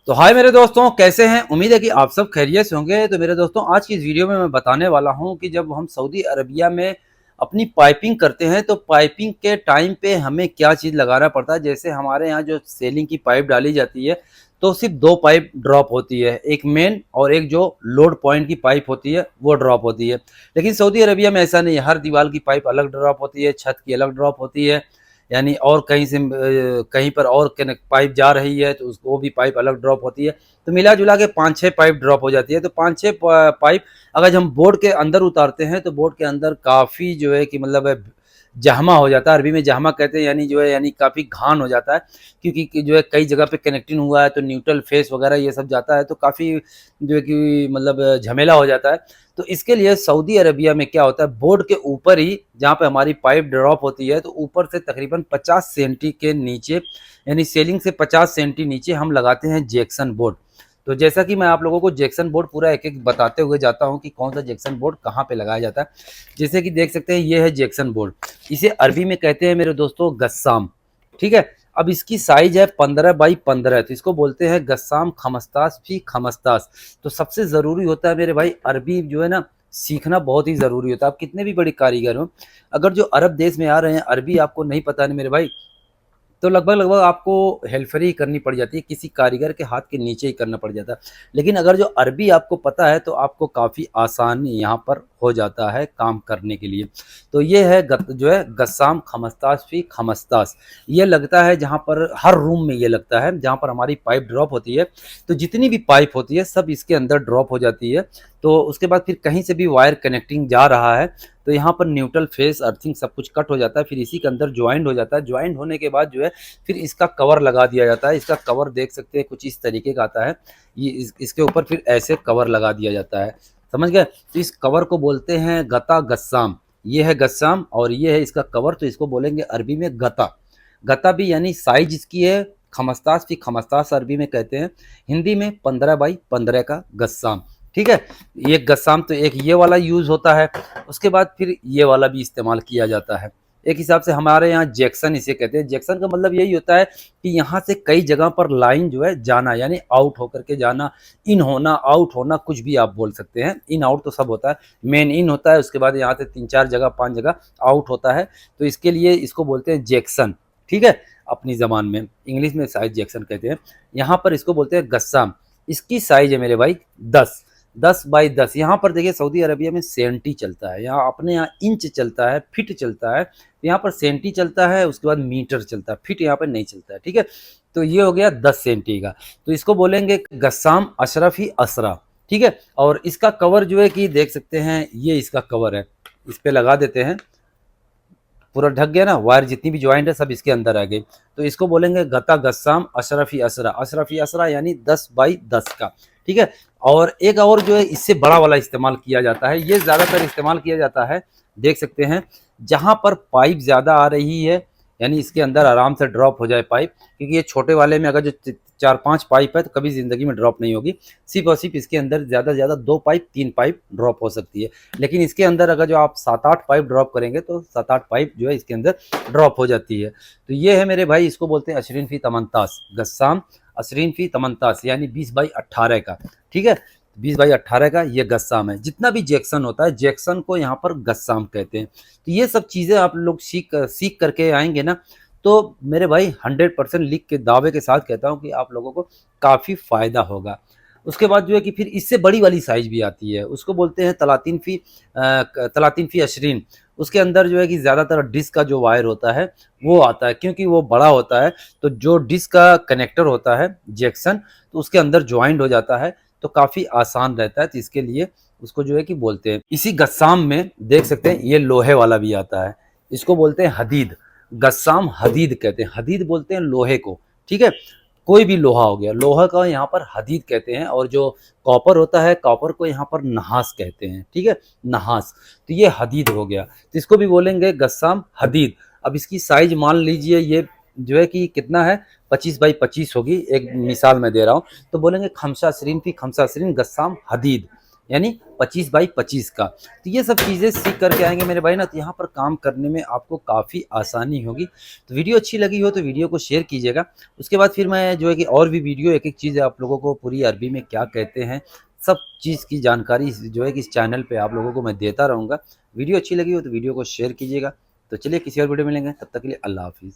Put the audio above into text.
तो हाय मेरे दोस्तों, कैसे हैं। उम्मीद है कि आप सब खैरियत से होंगे। तो मेरे दोस्तों, आज की इस वीडियो में मैं बताने वाला हूं कि जब हम सऊदी अरबिया में अपनी पाइपिंग करते हैं तो पाइपिंग के टाइम पे हमें क्या चीज़ लगाना पड़ता है। जैसे हमारे यहाँ जो सेलिंग की पाइप डाली जाती है तो सिर्फ दो पाइप ड्रॉप होती है, एक मेन और एक जो लोड पॉइंट की पाइप होती है वो ड्रॉप होती है। लेकिन सऊदी अरबिया में ऐसा नहीं है, हर दीवार की पाइप अलग ड्रॉप होती है, छत की अलग ड्रॉप होती है। यानी और कहीं से कहीं पर और पाइप जा रही है तो उसको भी पाइप अलग ड्रॉप होती है। तो मिला जुला के 5-6 पाइप ड्रॉप हो जाती है। तो 5-6 पाइप अगर हम बोर्ड के अंदर उतारते हैं तो बोर्ड के अंदर काफ़ी जो है कि मतलब जहमा हो जाता है। अरबी में जहमा कहते हैं, यानी जो है यानी काफ़ी घान हो जाता है, क्योंकि जो है कई जगह पे कनेक्टिंग हुआ है तो न्यूट्रल फेस वगैरह ये सब जाता है तो काफ़ी जो है कि मतलब झमेला हो जाता है। तो इसके लिए सऊदी अरबिया में क्या होता है, बोर्ड के ऊपर ही जहाँ पे हमारी पाइप ड्रॉप होती है तो ऊपर से तकरीबन 50 सेंटी के नीचे, यानी सेलिंग से 50 सेंटी नीचे हम लगाते हैं जैक्सन बोर्ड। तो जैसा कि मैं आप लोगों को जैक्सन बोर्ड पूरा एक एक बताते हुए जाता हूँ कि कौन सा जैक्सन बोर्ड कहाँ पे लगाया जाता है। जैसे कि देख सकते हैं, ये है जैक्सन बोर्ड। इसे अरबी में कहते हैं मेरे दोस्तों गस्साम। ठीक है। अब इसकी साइज है 15 बाई 15, तो इसको बोलते हैं गस्साम खमस्तास फी खमस्तास। तो सबसे ज़रूरी होता है मेरे भाई, अरबी जो है ना सीखना बहुत ही ज़रूरी होता है। आप कितने भी बड़े कारीगर हो, अगर जो अरब देश में आ रहे हैं अरबी आपको नहीं पता है मेरे भाई, तो लगभग लगभग आपको हेल्पर ही करनी पड़ जाती है, किसी कारीगर के हाथ के नीचे ही करना पड़ जाता है। लेकिन अगर जो अरबी आपको पता है तो आपको काफ़ी आसानी यहाँ पर हो जाता है काम करने के लिए। तो ये है जो है गस्साम खमस्तास फी खमस्तास। ये लगता है जहाँ पर हर रूम में ये लगता है जहाँ पर हमारी पाइप ड्रॉप होती है। तो जितनी भी पाइप होती है सब इसके अंदर ड्रॉप हो जाती है। तो उसके बाद फिर कहीं से भी वायर कनेक्टिंग जा रहा है तो यहाँ पर न्यूट्रल फेस अर्थिंग सब कुछ कट हो जाता है, फिर इसी के अंदर ज्वाइंट हो जाता है। ज्वाइंट होने के बाद जो है फिर इसका कवर लगा दिया जाता है। इसका कवर देख सकते हैं कुछ इस तरीके का आता है। ये इसके ऊपर फिर ऐसे कवर लगा दिया जाता है, समझ गए। तो इस कवर को बोलते हैं गता गस्साम। ये है गस्साम और ये है इसका कवर, तो इसको बोलेंगे अरबी में गता। गता भी यानी साइज इसकी है खमस्तास भी खमस्तास अरबी में कहते हैं। हिंदी में 15 बाई 15 का गस्साम। ठीक है। ये गस्साम तो एक ये वाला यूज़ होता है, उसके बाद फिर ये वाला भी इस्तेमाल किया जाता है। एक हिसाब से हमारे यहाँ जैक्सन इसे कहते हैं। जैक्सन का मतलब यही होता है कि यहाँ से कई जगह पर लाइन जो है जाना, यानी आउट होकर के जाना, इन होना, आउट होना, कुछ भी आप बोल सकते हैं। इन आउट तो सब होता है, मेन इन होता है, उसके बाद यहाँ से 3-4 जगह 5 जगह आउट होता है। तो इसके लिए इसको बोलते हैं जैक्सन। ठीक है। अपनी ज़बान में इंग्लिश में शायद जैक्सन कहते हैं, यहाँ पर इसको बोलते हैं गस्साम। इसकी साइज है मेरे भाई 10 बाई 10। यहाँ पर देखिए सऊदी अरबिया में सेंटी चलता है, यहाँ अपने यहाँ इंच चलता है, फिट चलता है। तो यहाँ पर सेंटी चलता है, उसके बाद मीटर चलता है, फिट यहाँ पर नहीं चलता है। ठीक है। तो ये हो गया 10 सेंटी का। तो इसको बोलेंगे गस्साम अशरफी असरा। ठीक है। और इसका कवर जो है कि देख सकते हैं, ये इसका कवर है, इस पर लगा देते हैं, पूरा ढक गया ना, वायर जितनी भी ज्वाइंट है सब इसके अंदर आ गई। तो इसको बोलेंगे गता गस्साम अशरफी असरा। अशरफी असरा यानी 10 बाई 10 का। ठीक है। और एक और जो है इससे बड़ा वाला इस्तेमाल किया जाता है, ये ज़्यादातर इस्तेमाल किया जाता है, देख सकते हैं, जहाँ पर पाइप ज़्यादा आ रही है, यानी इसके अंदर आराम से ड्रॉप हो जाए पाइप। क्योंकि ये छोटे वाले में अगर जो 4-5 पाइप है तो कभी ज़िंदगी में ड्रॉप नहीं होगी। सिर्फ और सिर्फ इसके अंदर ज़्यादा से ज़्यादा 2 पाइप 3 पाइप ड्रॉप हो सकती है। लेकिन इसके अंदर अगर जो आप 7-8 पाइप ड्रॉप करेंगे तो 7-8 पाइप जो है इसके अंदर ड्रॉप हो जाती है। तो ये है मेरे भाई, इसको बोलते हैं अशरीन फी तमनतास गस्साम। अशरीन फी तमनतास यानी 20 बाई 18 का। ठीक है। 20 बाई 18 का ये गस्साम है। जितना भी जैक्सन होता है जैक्सन को यहाँ पर गस्साम कहते हैं। तो ये सब चीज़ें आप लोग सीख करके आएंगे ना, तो मेरे भाई 100% लिख के दावे के साथ कहता हूँ कि आप लोगों को काफ़ी फ़ायदा होगा। उसके बाद जो है कि फिर इससे बड़ी वाली साइज़ भी आती है, उसको बोलते हैं तलातीन फ़ी अशरीन। उसके अंदर जो है कि ज़्यादातर डिस्क का जो वायर होता है वो आता है, क्योंकि वो बड़ा होता है। तो जो डिस्क का कनेक्टर होता है जैक्सन, तो उसके अंदर ज्वाइंट हो जाता है, तो काफ़ी आसान रहता है। तो इसके लिए उसको जो है कि बोलते हैं। इसी गस्साम में देख सकते हैं ये लोहे वाला भी आता है, इसको बोलते हैं हदीद। गस्साम हदीद कहते हैं, हदीद बोलते हैं लोहे को। ठीक है। कोई भी लोहा हो गया, लोहा का यहाँ पर हदीद कहते हैं। और जो कॉपर होता है, कॉपर को यहाँ पर नहास कहते हैं। ठीक है। नहास। तो ये हदीद हो गया, तो इसको भी बोलेंगे गस्साम हदीद। अब इसकी साइज मान लीजिए ये जो है कि कितना है, 25 बाई 25 होगी, एक मिसाल मैं दे रहा हूँ। तो बोलेंगे खमसा सरीन फी खमसा सरीन गस्साम हदीद, यानी 25 बाई 25 का। तो ये सब चीज़ें सीख करके आएँगे मेरे भाई ना, तो यहाँ पर काम करने में आपको काफ़ी आसानी होगी। तो वीडियो अच्छी लगी हो तो वीडियो को शेयर कीजिएगा। उसके बाद फिर मैं जो है कि और भी वीडियो एक-एक चीज़ आप लोगों को पूरी अरबी में क्या कहते हैं, सब चीज़ की जानकारी जो है कि इस चैनल पे आप लोगों को मैं देता रहूँगा। वीडियो अच्छी लगी हो तो वीडियो को शेयर कीजिएगा। तो चलिए किसी और वीडियो में मिलेंगे, तब तक के लिए अल्लाह हाफ़िज़।